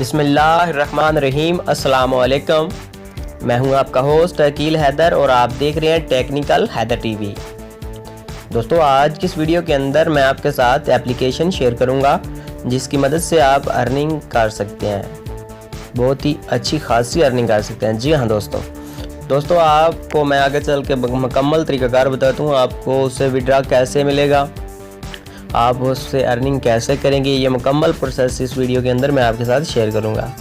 बिस्मिल्लाहिर्रहमानिर्रहीम। अस्सलाम वालेकुम। मैं हूं आपका होस्ट अकील हैदर और आप देख रहे हैं टेक्निकल हैदर टीवी। दोस्तों, आज की इस वीडियो के अंदर मैं आपके साथ एप्लीकेशन शेयर करूंगा जिसकी मदद से आप अर्निंग कर सकते हैं, बहुत ही अच्छी खासी अर्निंग कर सकते हैं। जी हाँ दोस्तों, आपको मैं आगे चल के मुकम्मल तरीक़ाकार बताता हूँ आपको उससे विड्रा कैसे मिलेगा, आप उससे अर्निंग कैसे करेंगे, ये मुकम्मल प्रोसेस इस वीडियो के अंदर मैं आपके साथ शेयर करूंगा।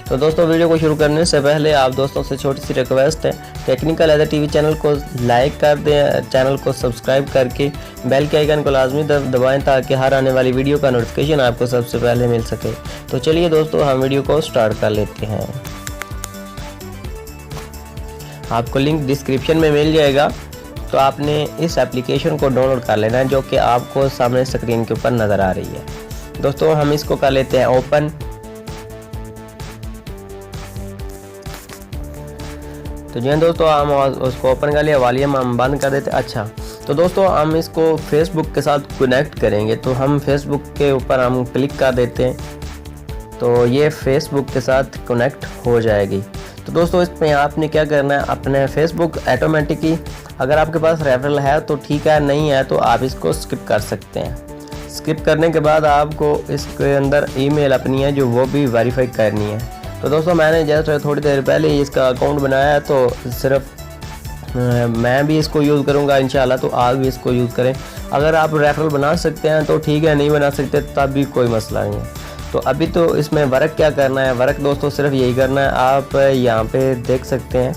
तो दोस्तों, वीडियो को शुरू करने से पहले आप दोस्तों से छोटी सी रिक्वेस्ट है, टेक्निकल हैदर टीवी चैनल को लाइक कर दें, चैनल को सब्सक्राइब करके बेल के आइकन को लाजमी दबाएं ताकि हर आने वाली वीडियो का नोटिफिकेशन आपको सबसे पहले मिल सके। तो चलिए दोस्तों, हम वीडियो को स्टार्ट कर लेते हैं। आपको लिंक डिस्क्रिप्शन में मिल जाएगा, तो आपने इस एप्लीकेशन को डाउनलोड कर लेना है जो कि आपको सामने स्क्रीन के ऊपर नज़र आ रही है। दोस्तों, हम इसको कर लेते हैं ओपन। तो जी दोस्तों, हम उसको ओपन कर लिया, वॉल्यूम हम बंद कर देते हैं। अच्छा, तो दोस्तों हम इसको फेसबुक के साथ कनेक्ट करेंगे, तो हम फेसबुक के ऊपर हम क्लिक कर देते हैं, तो ये फेसबुक के साथ कनेक्ट हो जाएगी। तो दोस्तों, इसमें आपने क्या करना है, अपने फेसबुक ऑटोमेटिकली, अगर आपके पास रेफरल है तो ठीक है, नहीं है तो आप इसको स्किप कर सकते हैं। स्किप करने के बाद आपको इसके अंदर ईमेल अपनी है जो वो भी वेरीफाई करनी है। तो दोस्तों, मैंने जस्ट थोड़ी देर पहले ही इसका अकाउंट बनाया है, तो सिर्फ मैं भी इसको यूज़ करूँगा इंशाल्लाह, तो आप भी इसको यूज़ करें। अगर आप रेफरल बना सकते हैं तो ठीक है, नहीं बना सकते तब भी कोई मसला नहीं है। तो अभी तो इसमें वर्क क्या करना है, वर्क दोस्तों सिर्फ यही करना है। आप यहाँ पे देख सकते हैं,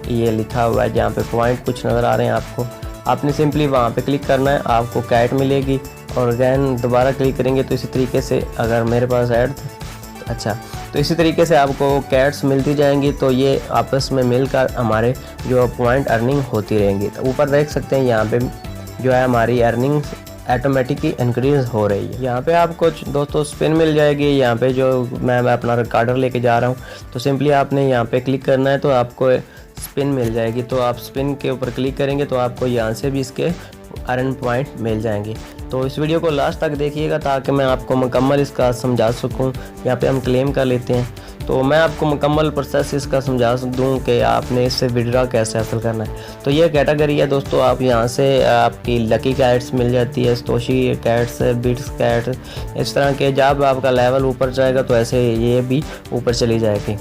ये लिखा हुआ है जहाँ पे पॉइंट कुछ नज़र आ रहे हैं आपको, आपने सिंपली वहाँ पे क्लिक करना है, आपको कैट मिलेगी और अगैन दोबारा क्लिक करेंगे तो इसी तरीके से, अगर मेरे पास ऐड था अच्छा, तो इसी तरीके से आपको कैट्स मिलती जाएंगी, तो ये आपस में मिलकर हमारे जो पॉइंट अर्निंग होती रहेंगी। तो ऊपर देख सकते हैं यहाँ पे जो है हमारी अर्निंग ऑटोमेटिकली इंक्रीज़ हो रही है। यहाँ पे आपको दोस्तों स्पिन मिल जाएगी। यहाँ पे जो मैं अपना रिकॉर्डर लेके जा रहा हूँ, तो सिंपली आपने यहाँ पे क्लिक करना है, तो आपको स्पिन मिल जाएगी। तो आप स्पिन के ऊपर क्लिक करेंगे तो आपको यहाँ से भी इसके अर्न पॉइंट मिल जाएंगे। तो इस वीडियो को लास्ट तक देखिएगा ताकि मैं आपको मुकम्मल इसका समझा सकूँ। यहाँ पे हम क्लेम कर लेते हैं, तो मैं आपको मुकम्मल प्रोसेस इसका समझा दूँ कि आपने इससे विड्रा कैसे हासिल करना है। तो ये कैटेगरी है दोस्तों, आप यहाँ से आपकी लकी कैट्स मिल जाती है, स्तोशी कैट्स, बिट्स कैट, इस तरह के। जब आपका लेवल ऊपर जाएगा तो ऐसे ये भी ऊपर चली जाएगी।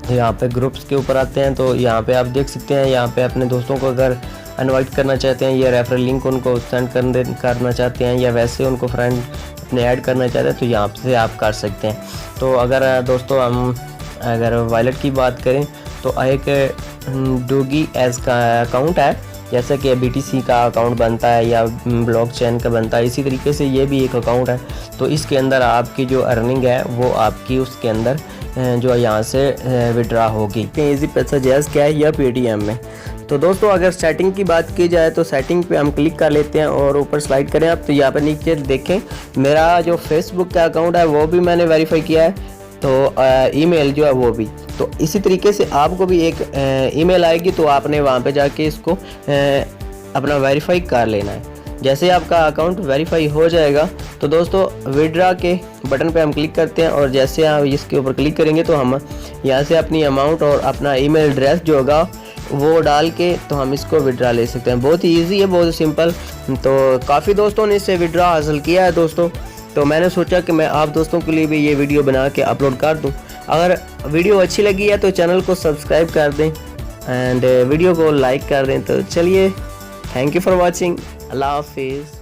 यहाँ पे ग्रुप्स के ऊपर आते हैं, तो यहाँ पे आप देख सकते हैं, यहाँ पे अपने दोस्तों को अगर इनवाइट करना चाहते हैं या रेफरल लिंक उनको सेंड करना चाहते हैं या वैसे उनको फ्रेंड अपने ऐड करना चाहते हैं, तो यहाँ से आप कर सकते हैं। तो अगर दोस्तों हम अगर वॉलेट की बात करें, तो एक डोगी एज का अकाउंट है, जैसे कि BTC का अकाउंट बनता है या ब्लॉकचेन का बनता है, इसी तरीके से ये भी एक अकाउंट है। तो इसके अंदर आपकी जो अर्निंग है वो आपकी उसके अंदर जो यहाँ से विड्रा होगी। इजी पैसा जैज़ क्या है या पेटीएम में। तो दोस्तों, अगर सेटिंग की बात की जाए तो सेटिंग पे हम क्लिक कर लेते हैं और ऊपर स्लाइड करें आप, तो यहाँ पर नीचे देखें मेरा जो फेसबुक का अकाउंट है वो भी मैंने वेरीफाई किया है, तो ईमेल जो है वो भी। तो इसी तरीके से आपको भी एक ईमेल आएगी, तो आपने वहाँ पे जाके इसको अपना वेरीफाई कर लेना है। जैसे आपका अकाउंट वेरीफाई हो जाएगा, तो दोस्तों विड्रा के बटन पे हम क्लिक करते हैं, और जैसे आप इसके ऊपर क्लिक करेंगे तो हम यहाँ से अपनी अमाउंट और अपना ईमेल एड्रेस जो होगा वो डाल के तो हम इसको विड्रा ले सकते हैं। बहुत ही ईजी है, बहुत सिंपल। तो काफ़ी दोस्तों ने इससे विड्रा हासिल किया है दोस्तों, तो मैंने सोचा कि मैं आप दोस्तों के लिए भी ये वीडियो बना के अपलोड कर दूं। अगर वीडियो अच्छी लगी है तो चैनल को सब्सक्राइब कर दें एंड वीडियो को लाइक कर दें। तो चलिए, थैंक यू फॉर वॉचिंग। अल्लाह हाफिज़।